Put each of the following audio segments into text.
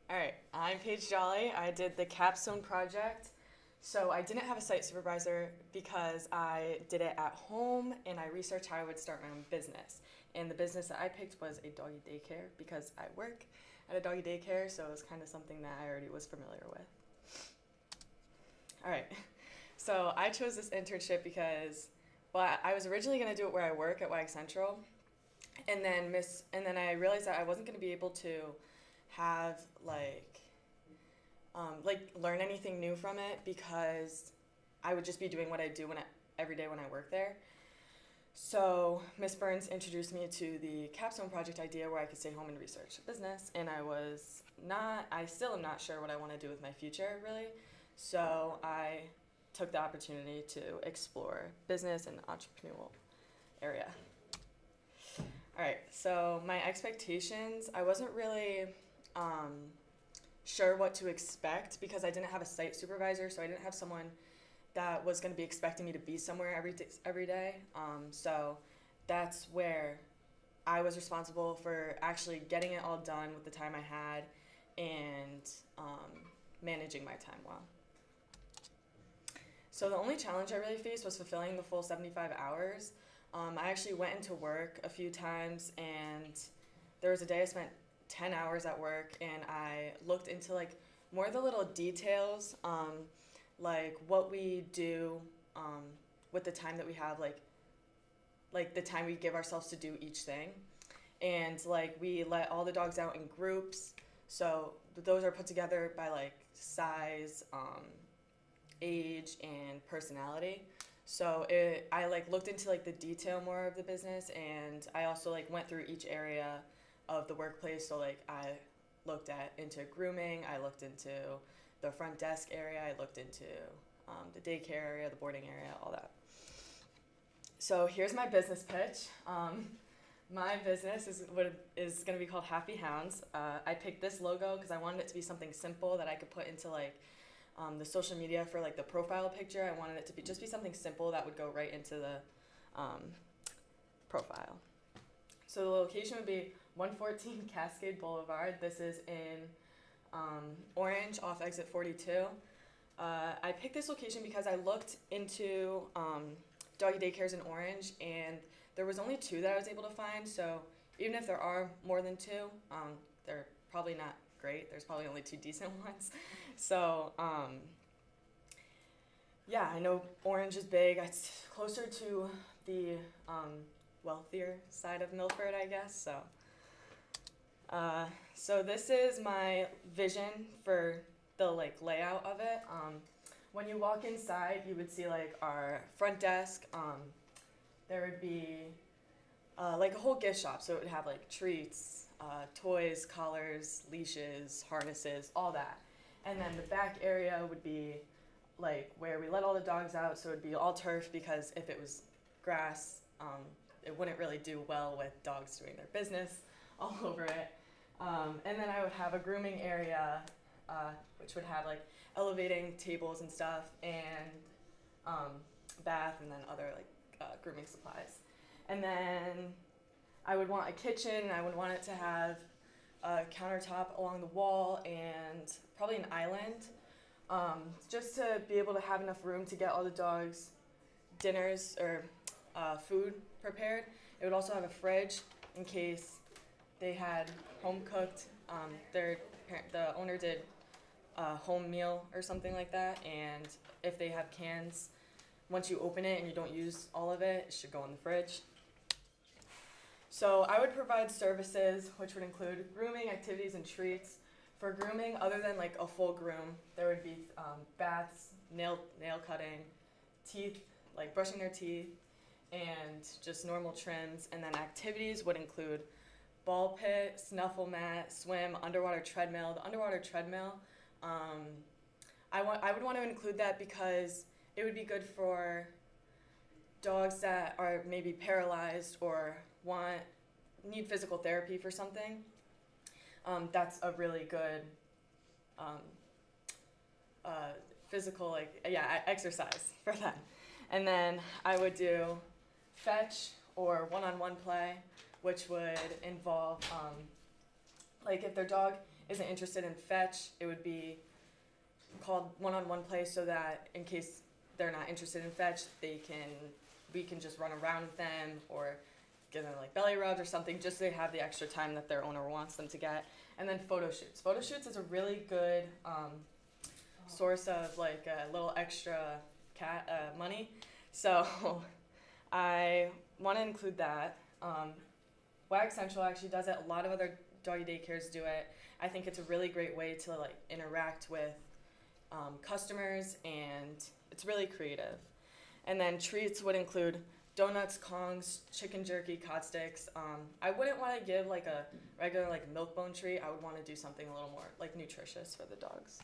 All right, I'm Paige Jolly. I did the capstone project. So I didn't have a site supervisor because I did it at home and I researched how I would start my own business. And the business that I picked was a doggy daycare because I work at a doggy daycare, so it was kind of something that I already was familiar with. All right, so I chose this internship because, well, I was originally going to do it where I work at WAG Central, and then I realized that I wasn't going to be able to have like learn anything new from it because I would just be doing what I do every day when I work there. So Miss Burns introduced me to the capstone project idea where I could stay home and research business, and I still am not sure what I want to do with my future really. So I took the opportunity to explore business and entrepreneurial area. All right, so my expectations, I wasn't really um, sure what to expect because I didn't have a site supervisor, so I didn't have someone that was going to be expecting me to be somewhere every day. So that's where I was responsible for actually getting it all done with the time I had and managing my time well. So the only challenge I really faced was fulfilling the full 75 hours. I actually went into work a few times, and there was a day I spent 10 hours at work, and I looked into like more of the little details, like what we do with the time that we have, like the time we give ourselves to do each thing, and like we let all the dogs out in groups. So those are put together by like size, age, and personality. So I like looked into like the detail more of the business, and I also like went through each area of the workplace. So like I looked into grooming, I looked into the front desk area, I looked into the daycare area, the boarding area, all that. So here's my business pitch. My business is going to be called Happy Hounds. I picked this logo because I wanted it to be something simple that I could put into like the social media for like the profile picture. I wanted it to just be something simple that would go right into the profile. So the location would be 114 Cascade Boulevard. This is in Orange off exit 42. I picked this location because I looked into doggy daycares in Orange, and there was only two that I was able to find. So even if there are more than two, they're probably not great. There's probably only two decent ones. So yeah, I know Orange is big. It's closer to the wealthier side of Milford, I guess. So this is my vision for the like layout of it. When you walk inside, you would see like our front desk. There would be like a whole gift shop. So it would have like treats, toys, collars, leashes, harnesses, all that. And then the back area would be like where we let all the dogs out. So it would be all turf because if it was grass, it wouldn't really do well with dogs doing their business all over it. And then I would have a grooming area, which would have like elevating tables and stuff, and bath, and then other like grooming supplies. And then I would want a kitchen, and I would want it to have a countertop along the wall and probably an island, just to be able to have enough room to get all the dogs dinners or food prepared. It would also have a fridge in case they had home cooked. The owner did a home meal or something like that, and if they have cans, once you open it and you don't use all of it, it should go in the fridge. So I would provide services which would include grooming, activities, and treats. For grooming, other than like a full groom, there would be baths, nail cutting, teeth, like brushing their teeth, and just normal trims. And then activities would include ball pit, snuffle mat, swim, underwater treadmill. The underwater treadmill, I would want to include that because it would be good for dogs that are maybe paralyzed or need physical therapy for something. That's a really good physical exercise for them. And then I would do fetch or one-on-one play, which would involve like if their dog isn't interested in fetch, it would be called one-on-one play so that in case they're not interested in fetch, we can just run around with them or give them like belly rubs or something just so they have the extra time that their owner wants them to get. And then photo shoots. Photo shoots is a really good source of like a little extra money. So I want to include that. Wag Central actually does it. A lot of other doggy daycares do it. I think it's a really great way to like interact with customers, and it's really creative. And then treats would include donuts, Kongs, chicken jerky, cod sticks. I wouldn't want to give like a regular like milk bone treat. I would want to do something a little more like nutritious for the dogs.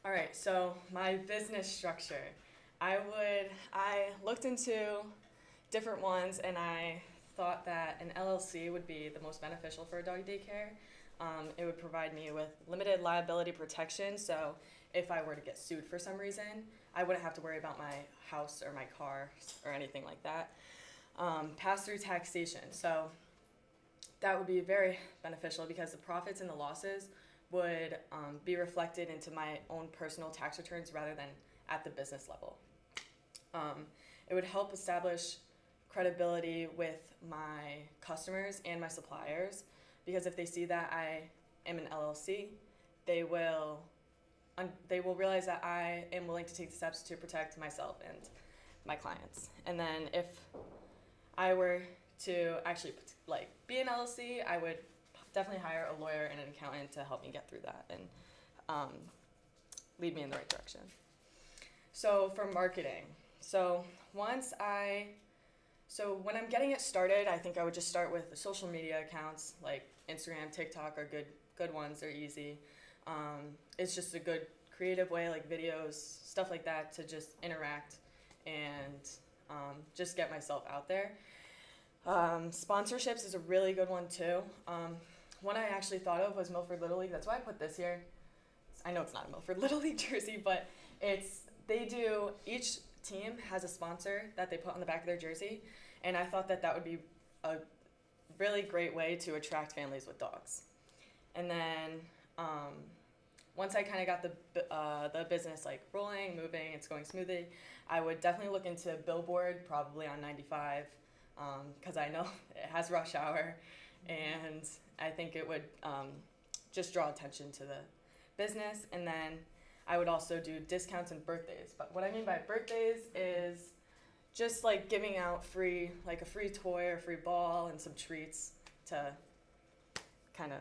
All right, so my business structure. I looked into different ones, and I thought that an LLC would be the most beneficial for a doggy daycare. It would provide me with limited liability protection, so if I were to get sued for some reason, I wouldn't have to worry about my house or my car or anything like that. Pass-through taxation, so that would be very beneficial because the profits and the losses would be reflected into my own personal tax returns rather than at the business level. It would help establish credibility with my customers and my suppliers, because if they see that I am an LLC, they will realize that I am willing to take the steps to protect myself and my clients. And then if I were to actually like be an LLC, I would definitely hire a lawyer and an accountant to help me get through that and lead me in the right direction. So for marketing, when I'm getting it started, I think I would just start with the social media accounts like Instagram, TikTok are good ones. They're easy. It's just a good creative way, like videos, stuff like that, to just interact and just get myself out there. Sponsorships is a really good one too. One I actually thought of was Milford Little League. That's why I put this here. I know it's not a Milford Little League jersey, but each team has a sponsor that they put on the back of their jersey, and I thought that would be a really great way to attract families with dogs. And then once I kind of got the business like rolling, moving, it's going smoothly, I would definitely look into billboard, probably on 95, because I know it has rush hour, and I think it would just draw attention to the business. And then I would also do discounts and birthdays. But what I mean by birthdays is just like giving out a free toy or free ball and some treats to kind of,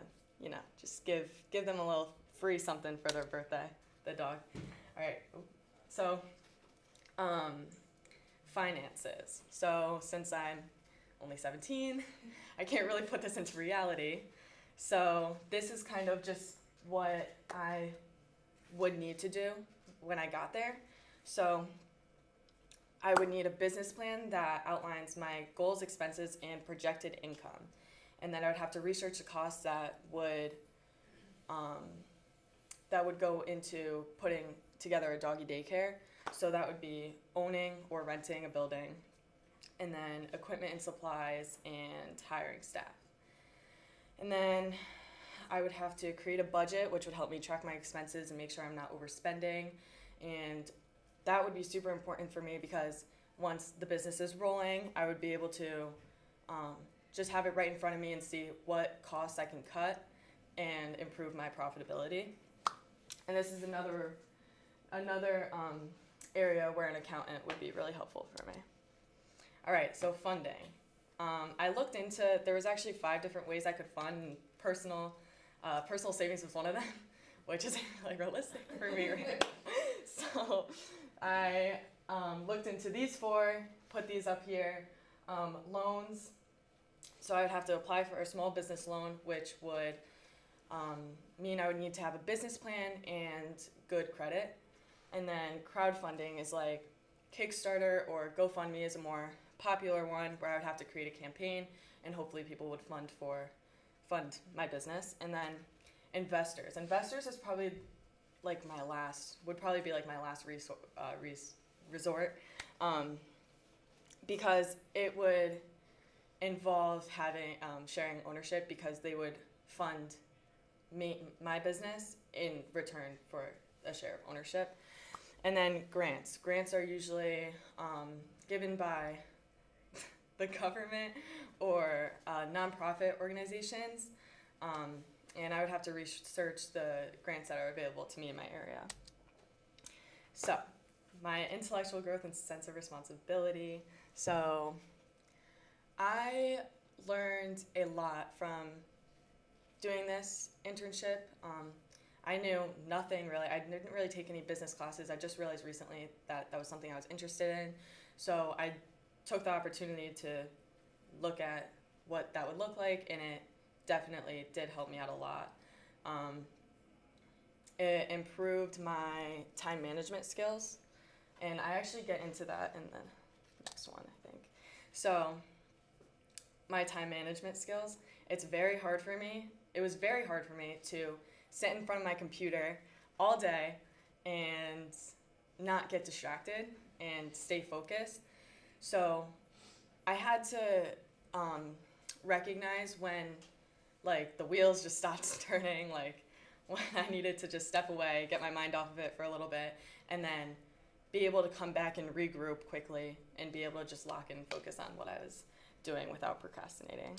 just give them a little free something for their birthday, the dog. All right, so finances. So since I'm only 17, I can't really put this into reality. So this is kind of just what I would need to do when I got there. So I would need a business plan that outlines my goals, expenses, and projected income. And then I would have to research the costs that would go into putting together a doggy daycare. So that would be owning or renting a building, and then equipment and supplies, and hiring staff. And then I would have to create a budget, which would help me track my expenses and make sure I'm not overspending. And that would be super important for me because once the business is rolling, I would be able to just have it right in front of me and see what costs I can cut and improve my profitability. And this is another area where an accountant would be really helpful for me. All right, so funding. I looked into, there was actually 5 different ways I could fund. Personal savings was one of them, which is like realistic for me right now. So I looked into these 4, put these up here. Loans. So I would have to apply for a small business loan, which would mean I would need to have a business plan and good credit. And then crowdfunding is like Kickstarter or GoFundMe is a more popular one where I would have to create a campaign and hopefully people would fund my business. And then investors. Investors is probably like my last resort because it would involve having sharing ownership, because they would fund my business in return for a share of ownership. And then grants. Grants are usually given by the government or nonprofit organizations. And I would have to research the grants that are available to me in my area. So, my intellectual growth and sense of responsibility. So, I learned a lot from doing this internship. I knew nothing really. I didn't really take any business classes. I just realized recently that that was something I was interested in. So I took the opportunity to look at what that would look like, and it definitely did help me out a lot. It improved my time management skills, and I actually get into that in the next one, I think. So my time management skills, it's very hard for me. It was very hard for me to sit in front of my computer all day and not get distracted and stay focused. So I had to recognize when like the wheels just stopped turning, like when I needed to just step away, get my mind off of it for a little bit, and then be able to come back and regroup quickly and be able to just lock in and focus on what I was doing without procrastinating.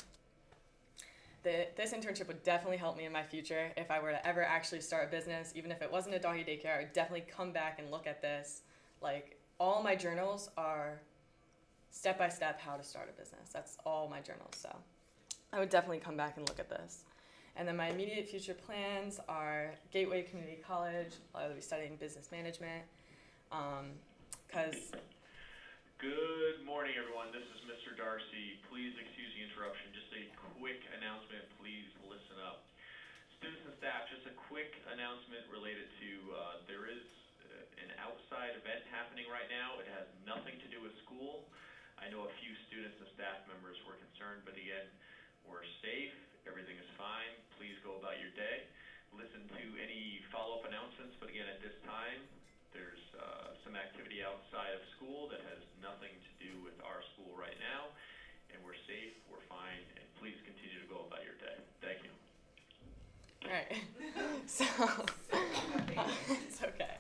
This internship would definitely help me in my future if I were to ever actually start a business. Even if it wasn't a doggy daycare, I would definitely come back and look at this. Like, all my journals are step-by-step how to start a business. That's all my journals, so I would definitely come back and look at this. And then my immediate future plans are Gateway Community College. I'll be studying business management, because Good morning, everyone. This is Mr. Darcy. Please excuse the interruption. Just a quick announcement. Please listen up. Students and staff, just a quick announcement related to there is an outside event happening right now. It has nothing to do with school. I know a few students and staff members were concerned, but again, we're safe. Everything is fine. Please go about your day. Listen to any follow-up announcements, but again, at this time, there's some activity outside of school that has nothing to do with our school right now, and we're safe, we're fine, and please continue to go about your day. Thank you. all right. So it's okay.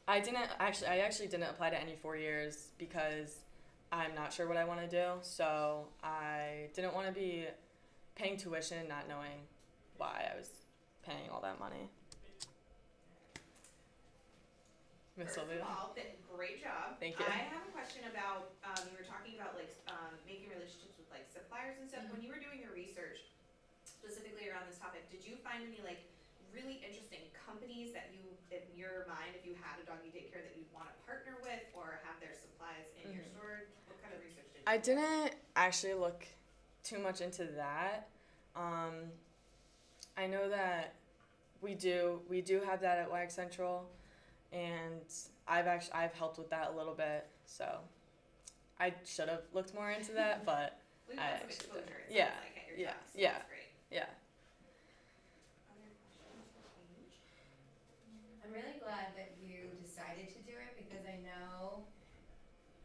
I actually didn't apply to any 4 years because I'm not sure what I want to do. So I didn't want to be paying tuition, not knowing why I was paying all that money. Miss First Sylvia? of all, great job. Thank you. I have a question about, you were talking about like making relationships with like suppliers and stuff. When you were doing your research, specifically around this topic, did you find any like really interesting companies that you, in your mind, if you had a doggy daycare that you'd want to partner with or have their supplies in your store? What kind of research did you do? I didn't actually look too much into that. I know that we do have that at WAG Central, and I've helped with that a little bit, so I should have looked more into that, but We've I got some actually exposure, it didn't. Yeah, sounds like, at your yeah, job, so yeah. that's great. yeah. Other questions for Paige? I'm really glad that you decided to do it because I know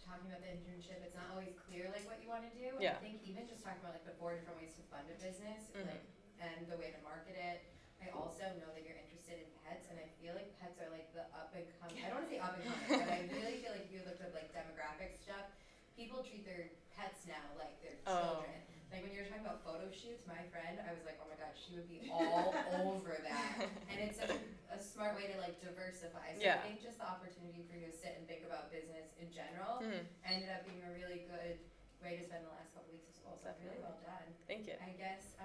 talking about the internship, it's not always clear like what you want to do. Yeah. I think even just talking about like the 4 different ways to fund a business, like and the way to market it. I also know that you're interested in pets, and I feel like pets are like the up and coming. I don't want to say up and coming, but I really feel like if you look at like demographic stuff, people treat their pets now like their children. Like when you were talking about photo shoots, my friend, I was like, oh my god, she would be all over that. And it's such a smart way to like diversify. So Yeah. I think just the opportunity for you to sit and think about business in general ended up being a really good way to spend the last couple weeks of school. So really well done. Thank you. I guess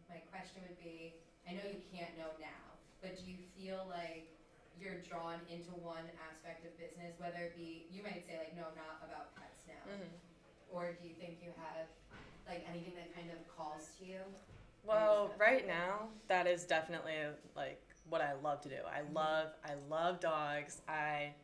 my question would be, I know you can't know now, but do you feel like you're drawn into one aspect of business, whether it be, you might say like, no, not about pets now, or do you think you have like anything that kind of calls to you? Well, right now, that is definitely like what I love to do. I love dogs. I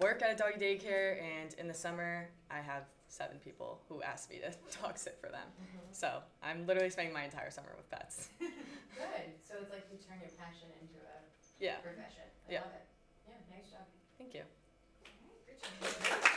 work at a doggy daycare, and in the summer, I have 7 people who ask me to dog sit for them. So I'm literally spending my entire summer with pets. Good. So it's like you turn your passion into a Yeah. profession. I Yeah. love it. Yeah, nice job. Thank you. Great job.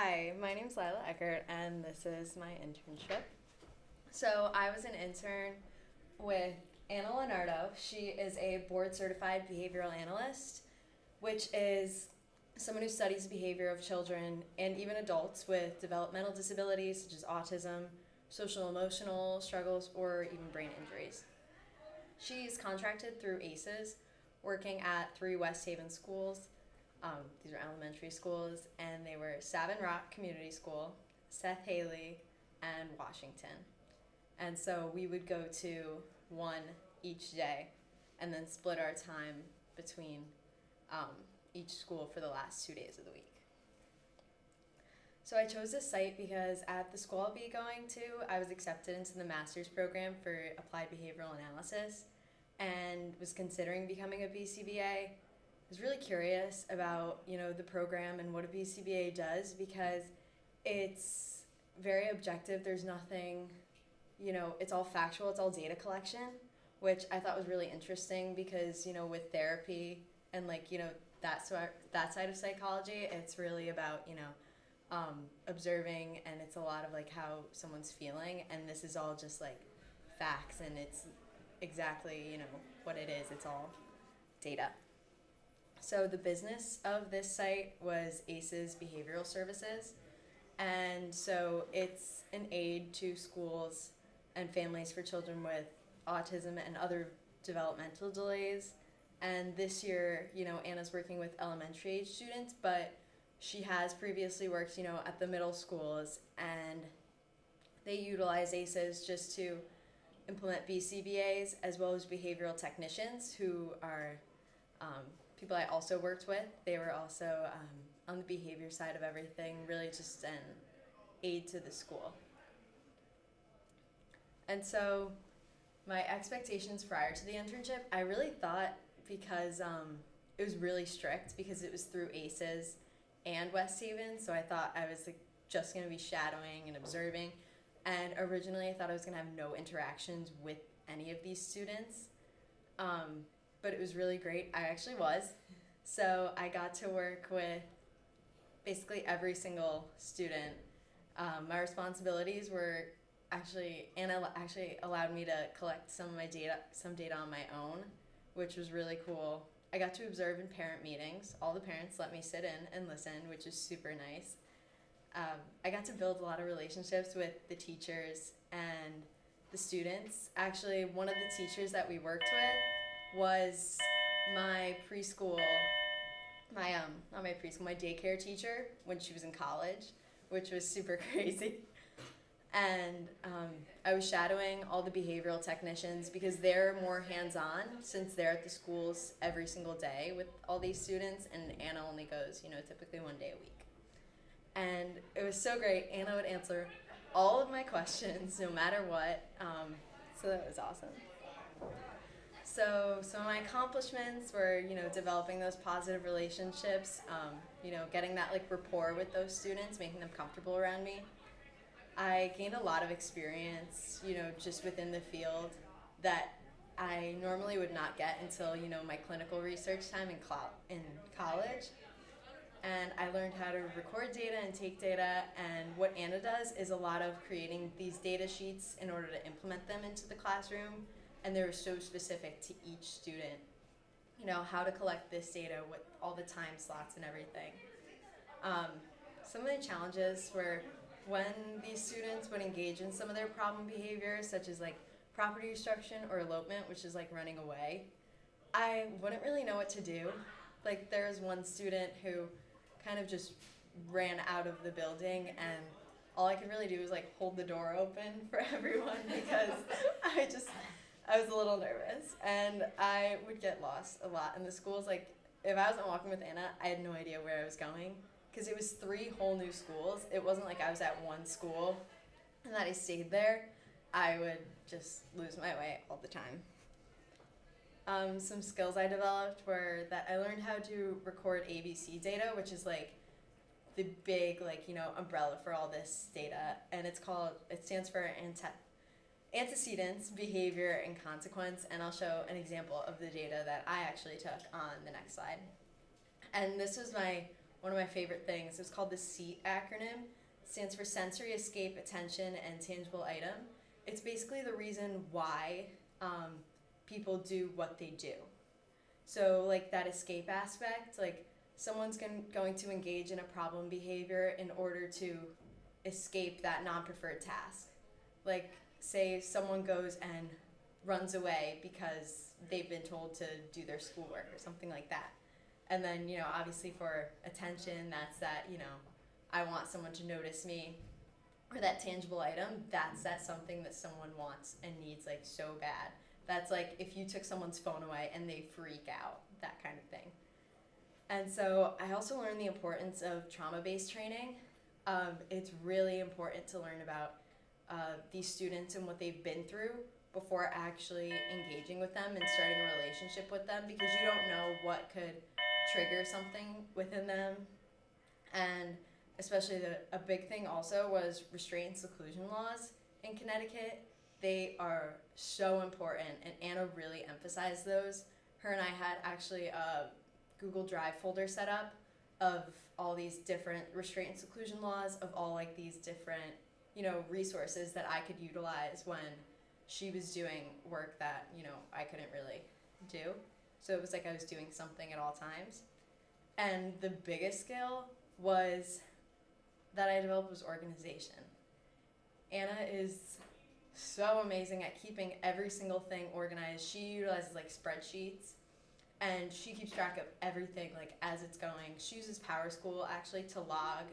Hi, my name's Lila Eckert, and this is my internship. So I was an intern with Anna Leonardo. She is a board-certified behavioral analyst, which is someone who studies the behavior of children and even adults with developmental disabilities such as autism, social-emotional struggles, or even brain injuries. She's contracted through ACES, working at 3 West Haven schools. These are elementary schools, and they were Savin Rock Community School, Seth Haley, and Washington. And so we would go to one each day and then split our time between each school for the last 2 days of the week. So I chose this site because at the school I'll be going to, I was accepted into the master's program for applied behavioral analysis and was considering becoming a BCBA. I was really curious about, the program and what a BCBA does because it's very objective. There's nothing, it's all factual, it's all data collection, which I thought was really interesting because, with therapy and that side of psychology, it's really about, observing, and it's a lot of how someone's feeling, and this is all just facts, and it's exactly, what it is. It's all data. So the business of this site was ACES Behavioral Services, and so it's an aid to schools and families for children with autism and other developmental delays. And this year, Anna's working with elementary age students, but she has previously worked, at the middle schools, and they utilize ACES just to implement BCBAs as well as behavioral technicians who are people I also worked with. They were also on the behavior side of everything, really just an aid to the school. And so my expectations prior to the internship, I really thought because it was really strict because it was through ACES and West Haven, so I thought I was just going to be shadowing and observing, and originally I thought I was going to have no interactions with any of these students, but it was really great. I actually was. So I got to work with basically every single student. My responsibilities were Anna actually allowed me to collect some data on my own, which was really cool. I got to observe in parent meetings. All the parents let me sit in and listen, which is super nice. I got to build a lot of relationships with the teachers and the students. Actually, one of the teachers that we worked with was my my daycare teacher when she was in college, which was super crazy. And I was shadowing all the behavioral technicians because they're more hands-on since they're at the schools every single day with all these students, and Anna only goes, typically 1 day a week. And it was so great. Anna would answer all of my questions no matter what, so that was awesome. So some of my accomplishments were, developing those positive relationships, getting that rapport with those students, making them comfortable around me. I gained a lot of experience, just within the field that I normally would not get until, my clinical research time in college. And I learned how to record data and take data, and what Anna does is a lot of creating these data sheets in order to implement them into the classroom, and they're so specific to each student, how to collect this data with all the time slots and everything. Some of the challenges were when these students would engage in some of their problem behaviors, such as property destruction or elopement, which is running away, I wouldn't really know what to do. There was one student who kind of just ran out of the building, and all I could really do was hold the door open for everyone because I was a little nervous, and I would get lost a lot in the schools. If I wasn't walking with Anna, I had no idea where I was going because it was 3 whole new schools. It wasn't like I was at one school and that I stayed there. I would just lose my way all the time. Some skills I developed were that I learned how to record ABC data, which is the big umbrella for all this data, and it stands for antecedents, behavior, and consequence, and I'll show an example of the data that I actually took on the next slide. And this was my one of my favorite things. It's called the SEAT acronym. It stands for Sensory Escape, Attention, and Tangible Item. It's basically the reason why people do what they do. So like that escape aspect, like someone's going to engage in a problem behavior in order to escape that non-preferred task. Like say someone goes and runs away because they've been told to do their schoolwork or something like that. And then, you know, obviously for attention, that's that, you know, I want someone to notice me. Or that tangible item, that's something that someone wants and needs like so bad. That's like if you took someone's phone away and they freak out, that kind of thing. And so I also learned the importance of trauma-based training. It's really important to learn about these students and what they've been through before actually engaging with them and starting a relationship with them, because you don't know what could trigger something within them. And especially a big thing also was restraint and seclusion laws in Connecticut. They are so important, and Anna really emphasized those. Her and I had actually a Google Drive folder set up of all these different restraint and seclusion laws, of all like these different, you know, resources that I could utilize when she was doing work that, you know, I couldn't really do. So it was like I was doing something at all times. And the biggest skill was that I developed was organization. Anna is so amazing at keeping every single thing organized. She utilizes like spreadsheets, and she keeps track of everything like as it's going. She uses PowerSchool actually to log,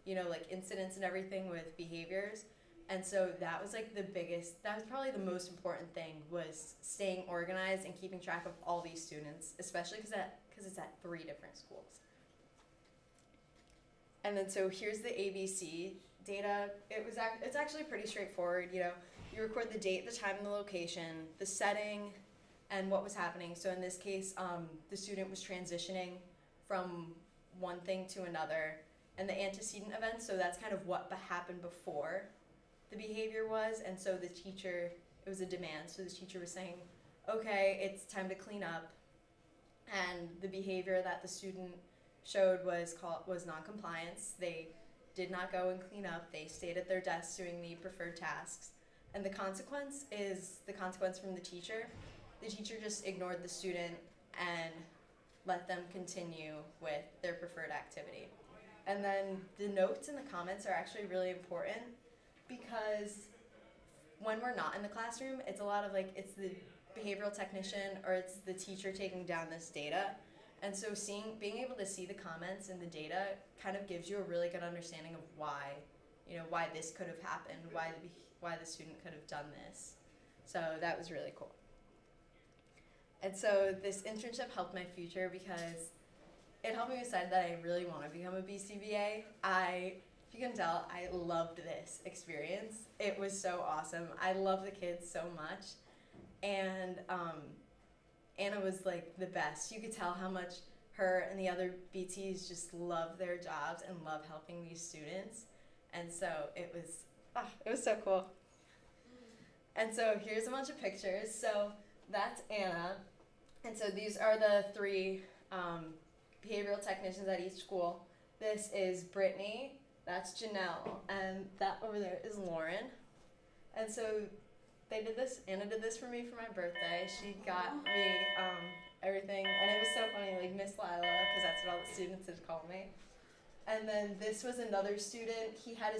you know, like incidents and everything with behaviors. And so that was like the biggest, that was probably the most important thing, was staying organized and keeping track of all these students, especially because it's at 3 different schools. And then so here's the ABC data. It's actually pretty straightforward. You know, you record the date, the time, and the location, the setting, and what was happening. So in this case, the student was transitioning from one thing to another, and the antecedent events. So that's kind of what happened before the behavior was. And so the teacher, it was a demand. So the teacher was saying, okay, it's time to clean up. And the behavior that the student showed was non-compliance. They did not go and clean up. They stayed at their desks doing the preferred tasks. And the consequence is the consequence from the teacher. The teacher just ignored the student and let them continue with their preferred activity. And then the notes and the comments are actually really important, because when we're not in the classroom, it's a lot of like, it's the behavioral technician or it's the teacher taking down this data. And so being able to see the comments and the data kind of gives you a really good understanding of why this could have happened, why the student could have done this. So that was really cool. And so this internship helped my future because it helped me decide that I really want to become a BCBA. If you can tell, I loved this experience. It was so awesome. I love the kids so much. And Anna was like the best. You could tell how much her and the other BTs just love their jobs and love helping these students. And so it was so cool. And so here's a bunch of pictures. So that's Anna. And so these are the 3 behavioral technicians at each school. This is Brittany, that's Janelle, and that over there is Lauren. And so Anna did this for me for my birthday. She got me everything, and it was so funny, like Miss Lila, because that's what all the students had called me. And then this was another student. They had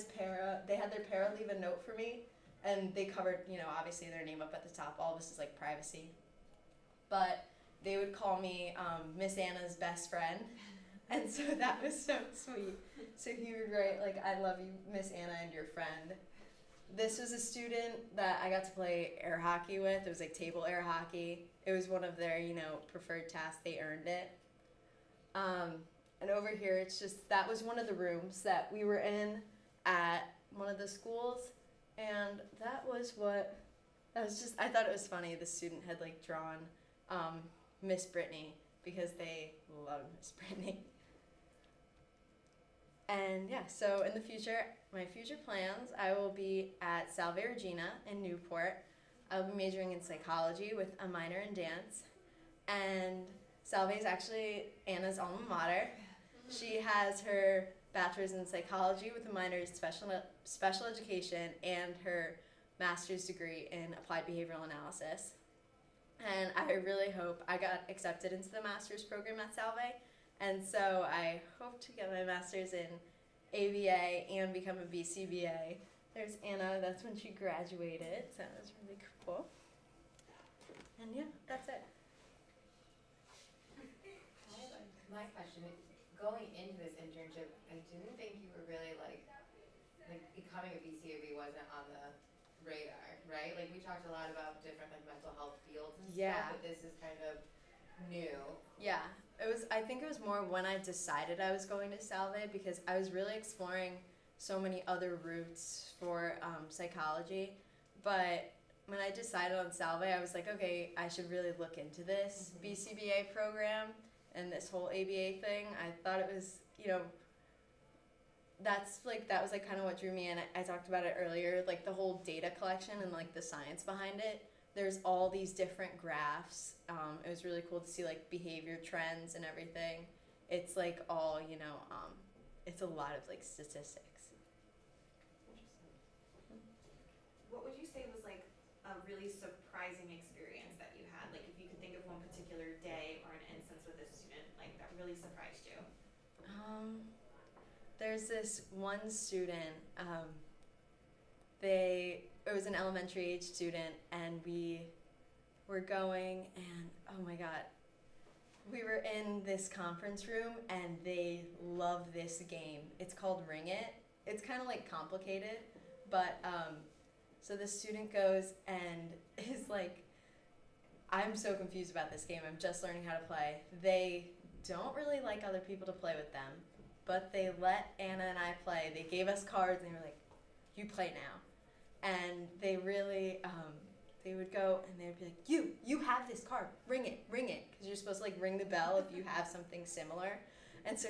their para leave a note for me, and they covered, you know, obviously their name up at the top. All this is like privacy. But they would call me Miss Anna's best friend, and so that was so sweet. So he would write, like, I love you, Miss Anna, and your friend. This was a student that I got to play air hockey with. It was like table air hockey. It was one of their, you know, preferred tasks. They earned it. And over here, that was one of the rooms that we were in at one of the schools. And I thought it was funny. The student had like drawn Miss Brittany because they love Miss Brittany. And yeah, so in the future, my future plans, I will be at Salve Regina in Newport. I'll be majoring in psychology with a minor in dance. And Salve is actually Anna's alma mater. She has her bachelor's in psychology with a minor in special education and her master's degree in applied behavioral analysis. And I really hope I got accepted into the master's program at Salve, and so I hope to get my master's in ABA and become a BCBA. There's Anna, that's when she graduated, so that was really cool. And yeah, that's it. My question is, going into this internship, I didn't think you were really like becoming a BCAB wasn't on the radar, right? Like we talked a lot about different like mental health fields and Yeah. stuff, but this is kind of new. Yeah, I think it was more when I decided I was going to Salve, because I was really exploring so many other routes for psychology. But when I decided on Salve, I was like, okay, I should really look into this BCBA program and this whole ABA thing. I thought it was, that was like kind of what drew me in. I talked about it earlier, like the whole data collection and like the science behind it. There's all these different graphs. It was really cool to see like behavior trends and everything. It's like all, it's a lot of like statistics. What would you say was like a really surprising experience that you had? Like if you could think of one particular day or an instance with a student like that really surprised you. There's this one student, it was an elementary age student, and we were going, and oh my god, we were in this conference room, and they love this game. It's called Ring It. It's kind of like complicated, but so the student goes and is like, I'm so confused about this game. I'm just learning how to play. They don't really like other people to play with them, but they let Anna and I play. They gave us cards, and they were like, you play now. And they really, they would go and they would be like, you have this card, ring it, because you're supposed to like ring the bell if you have something similar. And so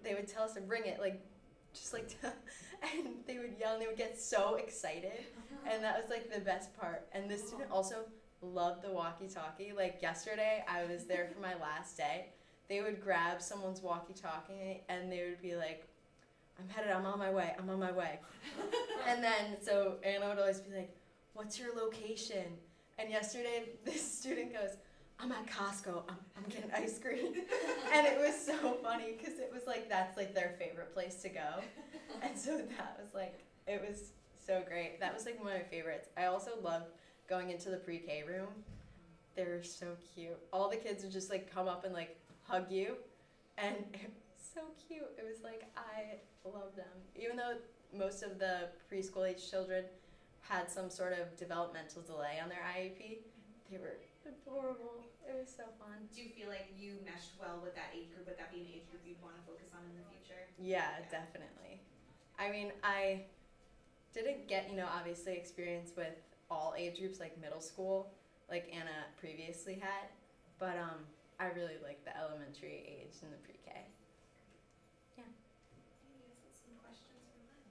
they would tell us to ring it, like, just like, and they would yell and they would get so excited, and that was like the best part. And this student also loved the walkie-talkie. Like yesterday, I was there for my last day. They would grab someone's walkie-talkie and they would be like, I'm on my way. And then, so Anna would always be like, what's your location? And yesterday, this student goes, I'm at Costco. I'm getting ice cream. And it was so funny because it was like, that's like their favorite place to go. And so that was like, it was so great. That was like one of my favorites. I also loved going into the pre-K room. They were so cute. All the kids would just like come up and like hug you. And it was so cute. It was like, I love them. Even though most of the preschool age children had some sort of developmental delay on their IEP, they were adorable. It was so fun. Do you feel like you meshed well with that age group? Would that be an age group you'd want to focus on in the future? Yeah, definitely. I mean, I didn't get, obviously experience with all age groups like middle school, like Anna previously had, but I really like the elementary age and the pre-K. Yeah. Some questions from them.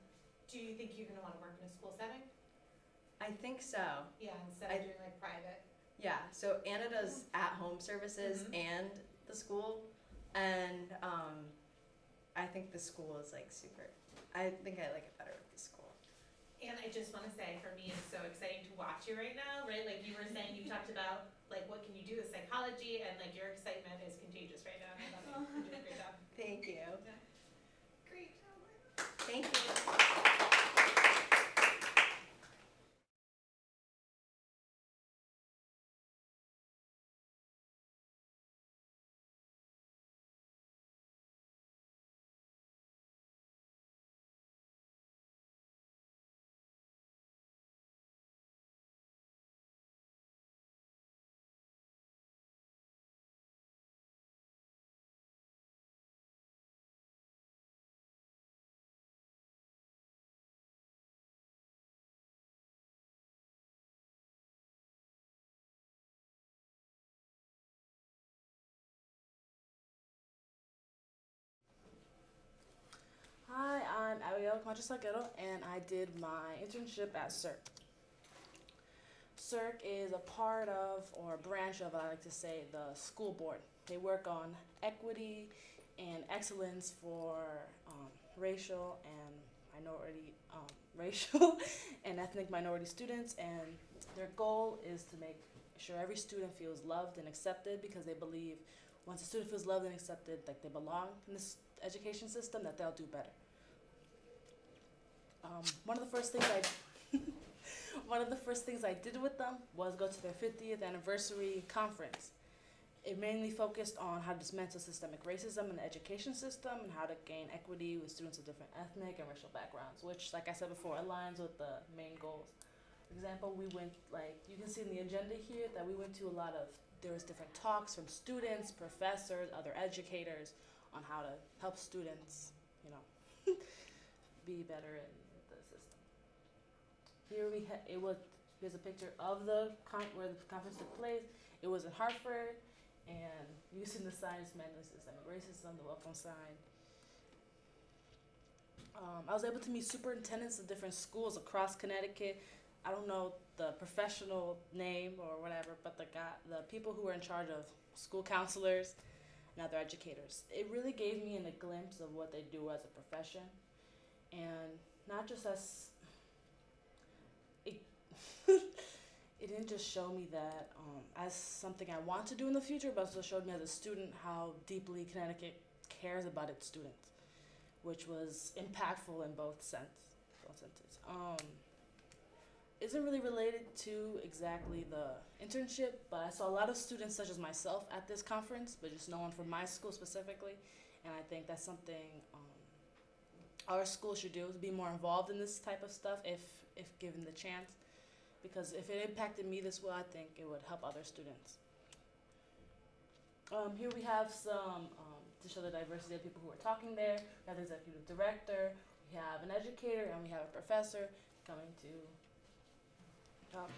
Do you think you're going to want to work in a school setting? I think so. Yeah, instead of doing like private. Yeah, so Anna does at-home services and the school, and I think the school is like super. I think I like it better with the school. And I just want to say, for me, it's so exciting to watch you right now, right? Like you were saying, you talked about like what can you do with psychology, and like your excitement is contagious right now. I love it. You're doing a great job. Thank you. Great job. Thank you. Hi, I'm Abigail Concha and I did my internship at CERC. CERC is a part of, or a branch of, I like to say, the school board. They work on equity and excellence for racial and racial and ethnic minority students, and their goal is to make sure every student feels loved and accepted, because they believe once a student feels loved and accepted, like they belong in this education system, that they'll do better. One of the first things I did with them was go to their 50th anniversary conference. It mainly focused on how to dismantle systemic racism in the education system and how to gain equity with students of different ethnic and racial backgrounds, which, like I said before, aligns with the main goals. For example, we went, like you can see in the agenda here, that we went to there was different talks from students, professors, other educators on how to help students, be better in the system. Here here's a picture of where the conference took place. It was in Hartford, and using the sign dismantling systemic racism, the welcome sign. I was able to meet superintendents of different schools across Connecticut. I don't know the professional name or whatever, but the people who were in charge of school counselors and other educators. It really gave me a glimpse of what they do as a profession, and not just as it didn't just show me that as something I want to do in the future, but also showed me as a student how deeply Connecticut cares about its students, which was impactful in both senses. Isn't really related to exactly the internship, but I saw a lot of students such as myself at this conference, but just no one from my school specifically, and I think that's something our school should do, is be more involved in this type of stuff if given the chance, because if it impacted me this well, I think it would help other students. Here we have some, to show the diversity of people who are talking there. We have the executive director, we have an educator, and we have a professor coming to talk.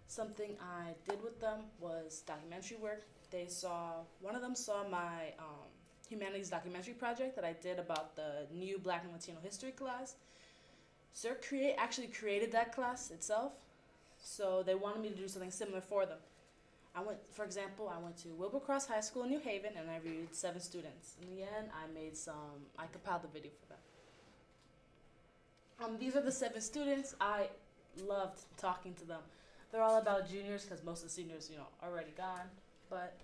Something I did with them was documentary work. One of them saw my humanities documentary project that I did about the new Black and Latino history class. Sir actually created that class itself, so they wanted me to do something similar for them. For example, I went to Wilbercross High School in New Haven, and I reviewed 7 students. In the end, I compiled the video for them. These are the 7 students. I loved talking to them. They're all about juniors, because most of the seniors, are already gone, but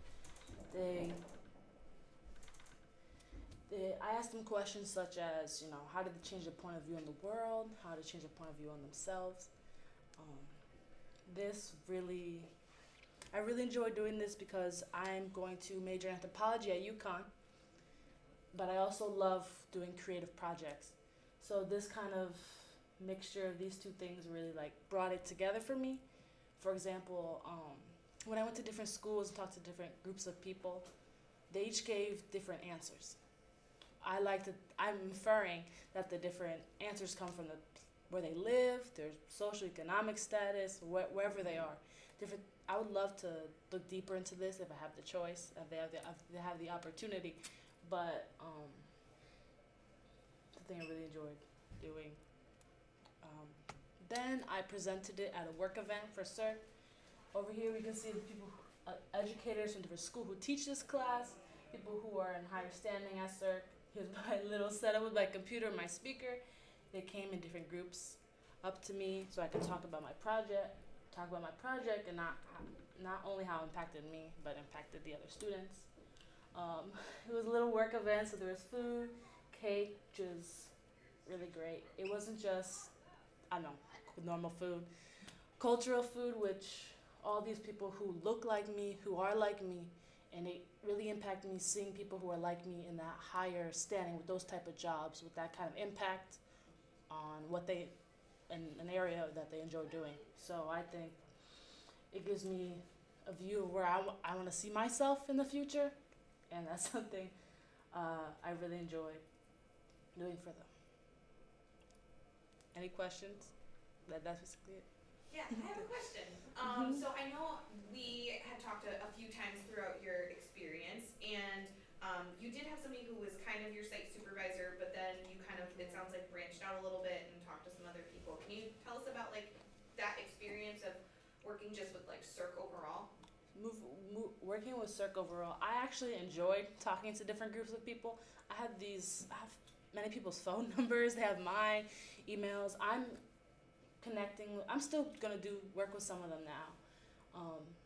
I asked them questions such as, how did they change their point of view on the world, how to change their point of view on themselves. I really enjoy doing this because I'm going to major in anthropology at UConn, but I also love doing creative projects. So this kind of mixture of these two things really brought it together for me. For example, when I went to different schools and talked to different groups of people, they each gave different answers. I'm inferring that the different answers come from where they live, their socioeconomic status, wherever they are. I would love to look deeper into this if I have the choice, if they have the opportunity. But the thing I really enjoyed doing. Then I presented it at a work event for CERC. Over here we can see the people, educators from different schools who teach this class, people who are in higher standing at CERC. Here's my little setup with my computer and my speaker. They came in different groups up to me so I could talk about my project, and not only how it impacted me, but impacted the other students. It was a little work event, so there was food, cake, which was really great. It wasn't just, normal food. Cultural food, which all these people who look like me, who are like me, and it really impacted me seeing people who are like me in that higher standing with those type of jobs, with that kind of impact on in an area that they enjoy doing. So I think it gives me a view of where I want to see myself in the future, and that's something I really enjoy doing for them. Any questions? That's basically it. Yeah, I have a question. So I know we had talked a few times throughout your experience, and you did have somebody who was kind of your site supervisor, but then you kind of, it sounds like, branched out a little bit and talked to some other people. Can you tell us about that experience of working just with CERC overall? working with Cirque overall, I actually enjoyed talking to different groups of people. I have many people's phone numbers. They have my emails. I'm still gonna do work with some of them now.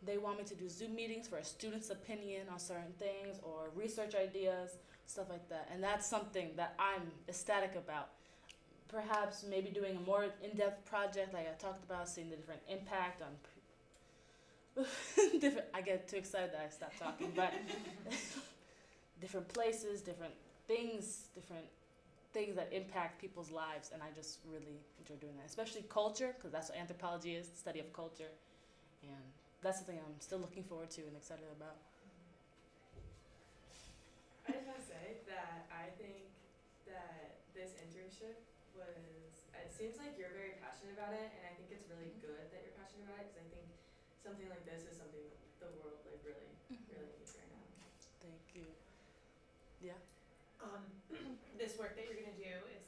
They want me to do Zoom meetings for a student's opinion on certain things or research ideas, stuff like that. And that's something that I'm ecstatic about. Perhaps maybe doing a more in-depth project like I talked about, seeing the different impact on different. I get too excited that I stop talking, but different places, different things that impact people's lives, and I just really enjoy doing that, especially culture, because that's what anthropology is, the study of culture, and that's something I'm still looking forward to and excited about. I just want to say that I think that this internship it seems like you're very passionate about it, and I think it's really good that you're passionate about it, because I think something like this is something that the world like really needs right now. Thank you. Yeah. This work that you're gonna do is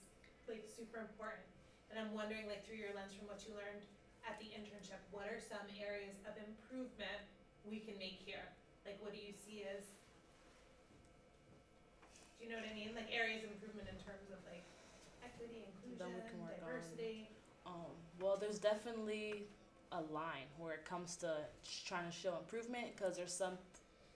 like super important, and I'm wondering, like, through your lens from what you learned at the internship, what are some areas of improvement we can make here? Like, what do you see as, do you know what I mean? Like areas of improvement in terms of like equity, inclusion, diversity. Well, there's definitely a line where it comes to trying to show improvement, because there's some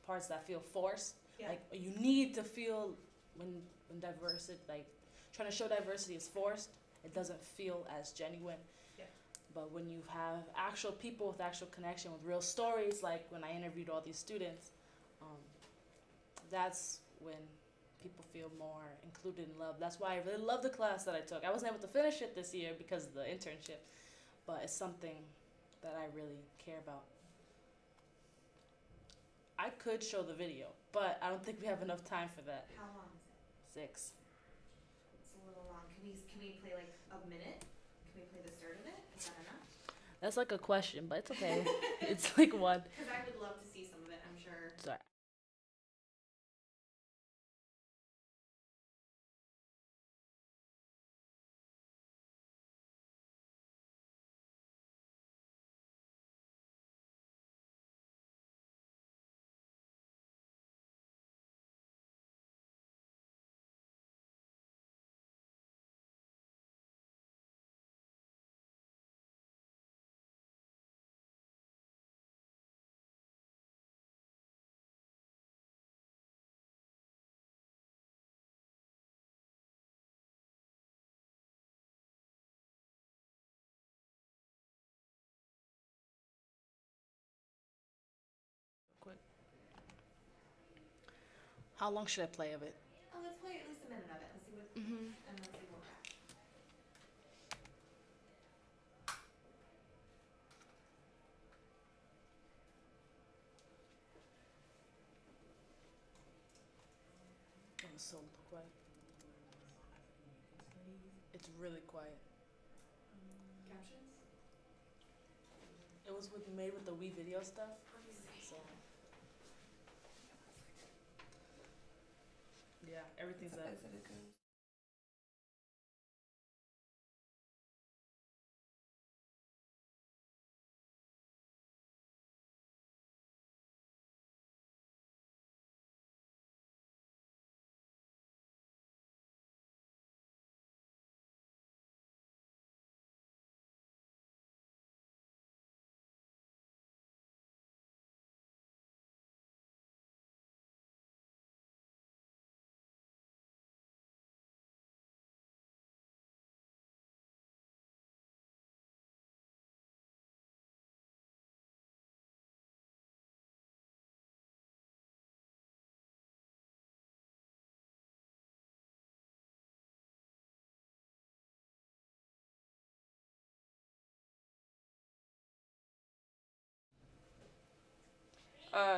parts that feel forced. Yeah. Like you need to feel when diversity, like trying to show diversity is forced, it doesn't feel as genuine. Yeah. But when you have actual people with actual connection, with real stories, like when I interviewed all these students, that's when people feel more included and loved. That's why I really love the class that I took. I wasn't able to finish it this year because of the internship, but it's something that I really care about. I could show the video, but I don't think we have enough time for that. How long is it? 6. It's a little long. Can we play like a minute? Can we play the start of it? Is that enough? That's like a question, but it's okay. It's like one. Because I would love to see some of it, I'm sure. Sorry. Quick. How long should I play of it? Oh, let's play at least a minute of it. Let's see what, Mm-hmm. and let's see what we're at. It was so quiet. It's really quiet. Captions? It was made with the Wii video stuff. So yeah, everything's up.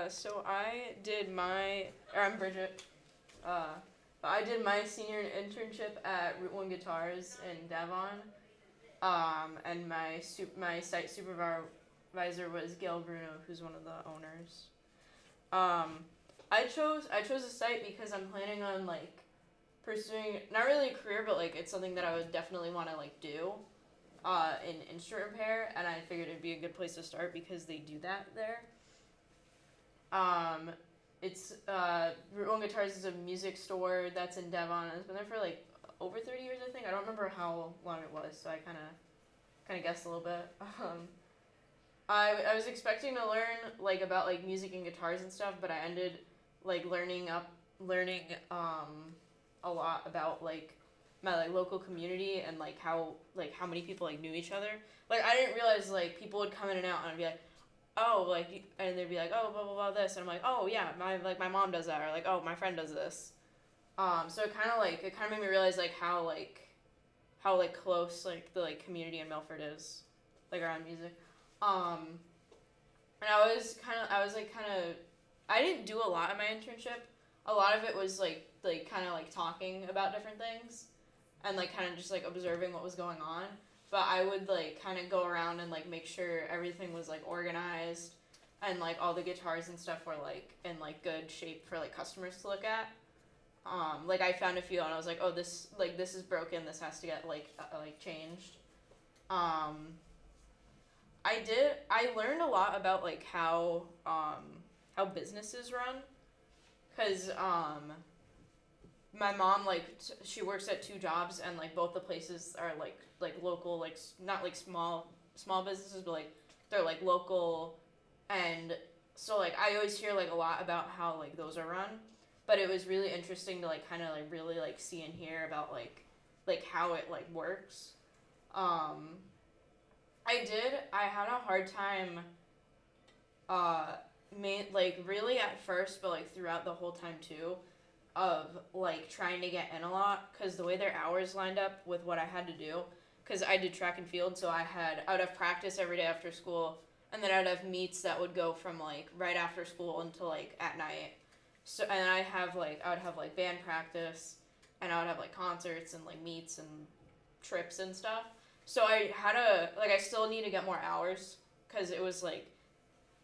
So I'm Bridget. I did my senior internship at Route 1 Guitars in Devon. And my site supervisor was Gail Bruno, who's one of the owners. I chose a site because I'm planning on like pursuing, not really a career, but like it's something that I would definitely want to like do in instrument repair, and I figured it'd be a good place to start because they do that there. It's Root One Guitars is a music store that's in Devon. It's been there for like over 30 years, I think. I don't remember how long it was, so I kind of guessed a little bit. I was expecting to learn like about like music and guitars and stuff, but I ended like learning a lot about like my like local community and like how many people like knew each other. Like I didn't realize like people would come in and out and I'd be like, oh, like, and they'd be like, oh, blah blah blah this, and I'm like, oh yeah, my mom does that, or like, oh, my friend does this. So it kind of made me realize like how close like the like community in Milford is, like around music. And I didn't do a lot in my internship. A lot of it was like kind of like talking about different things, and like kind of just like observing what was going on. But I would like kind of go around and like make sure everything was like organized, and like all the guitars and stuff were like in like good shape for like customers to look at. Like I found a few and I was like, oh, this is broken. This has to get like changed. I learned a lot about like how businesses run, cause my mom like she works at 2 jobs, and like both the places are like local, like not like small businesses, but like they're like local, and so like I always hear like a lot about how like those are run. But it was really interesting to like kind of like really like see and hear about like how it like works. I had a hard time really at first, but like throughout the whole time too, of like trying to get in a lot, because the way their hours lined up with what I had to do, because I did track and field, so I would have practice every day after school, and then I'd have meets that would go from like right after school until like at night. So, and I would have like band practice, and I would have like concerts and like meets and trips and stuff. So I still need to get more hours, because it was like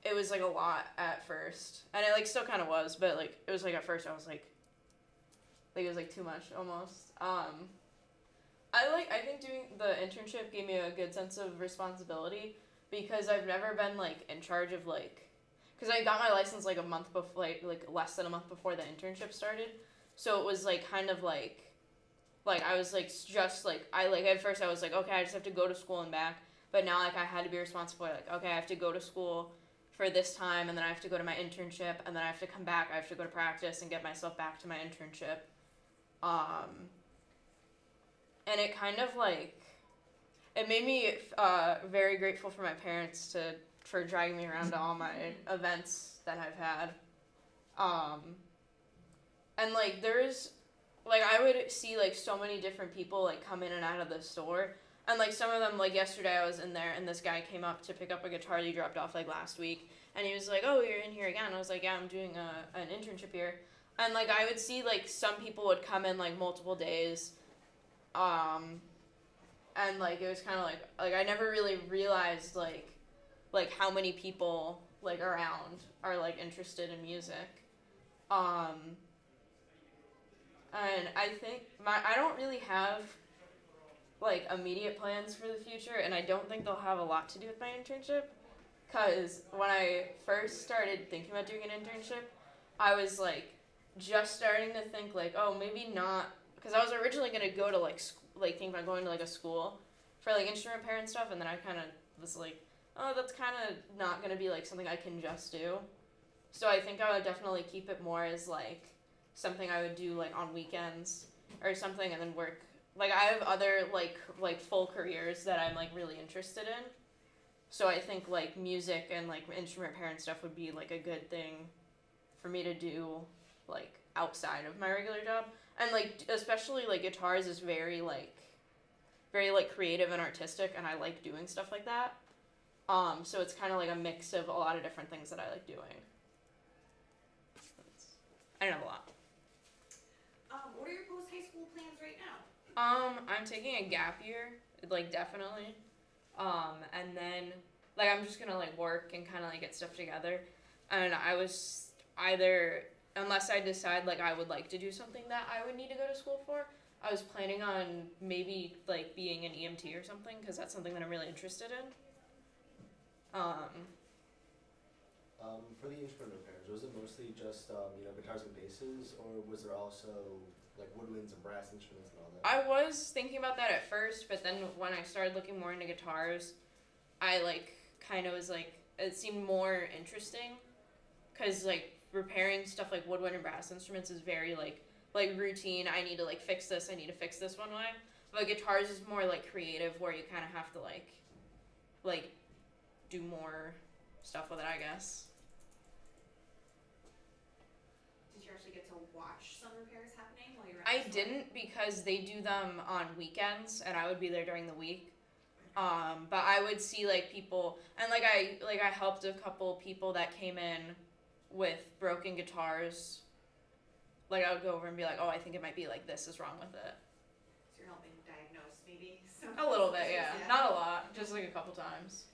a lot at first, and it like still kind of was, but like it was like at first I was like it was like too much almost. I think doing the internship gave me a good sense of responsibility, because I've never been like in charge of like. Because I got my license like a month before, like less than a month before the internship started, so it was like kind of like I was like just like at first I was like, okay, I just have to go to school and back, but now like I had to be responsible, like okay, I have to go to school for this time, and then I have to go to my internship, and then I have to come back, I have to go to practice and get myself back to my internship, and it kind of like it made me very grateful for my parents for dragging me around to all my events that I've had. And like there's like I would see like so many different people like come in and out of the store, and like some of them, like yesterday I was in there and this guy came up to pick up a guitar that he dropped off like last week, and he was like, oh, you're in here again? I was like, yeah, I'm doing an internship here. And like I would see like some people would come in like multiple days, and like it was kind of like I never really realized like how many people like around are like interested in music. And I think I don't really have like immediate plans for the future, and I don't think they'll have a lot to do with my internship, because when I first started thinking about doing an internship, I was like just starting to think like, oh, maybe not, because I was originally going to go to like think about going to like a school for like instrument repair and stuff, and then I kind of was like, oh, that's kind of not going to be like something I can just do. So I think I would definitely keep it more as like something I would do like on weekends or something, and then work. Like I have other like full careers that I'm like really interested in. So I think like music and like instrument repair and stuff would be like a good thing for me to do like outside of my regular job. And like especially like guitars is very creative and artistic, and I like doing stuff like that. So it's kind of like a mix of a lot of different things that I like doing. I don't have a lot. What are your post-high school plans right now? I'm taking a gap year, like definitely. And then like I'm just gonna like work and kind of like get stuff together. And I was either, unless I decide like I would like to do something that I would need to go to school for, I was planning on maybe like being an EMT or something, because that's something that I'm really interested in. For the instrument repairs, was it mostly just guitars and basses, or was there also like woodwinds and brass instruments and all that? I was thinking about that at first, but then when I started looking more into guitars, I kind of was it seemed more interesting, cause repairing stuff like woodwind and brass instruments is very like routine. I need to fix this. I need to fix this one way. But guitars is more creative, where you kind of have to do more stuff with it, I guess. Did you actually get to watch some repairs happening while you were at I this didn't, because they do them on weekends, and I would be there during the week. But I would see people, and I helped a couple people that came in with broken guitars. I would go over and be like, oh, I think it might be this is wrong with it. So you're helping diagnose maybe some A little bit, issues, yeah. Not a lot, just a couple times.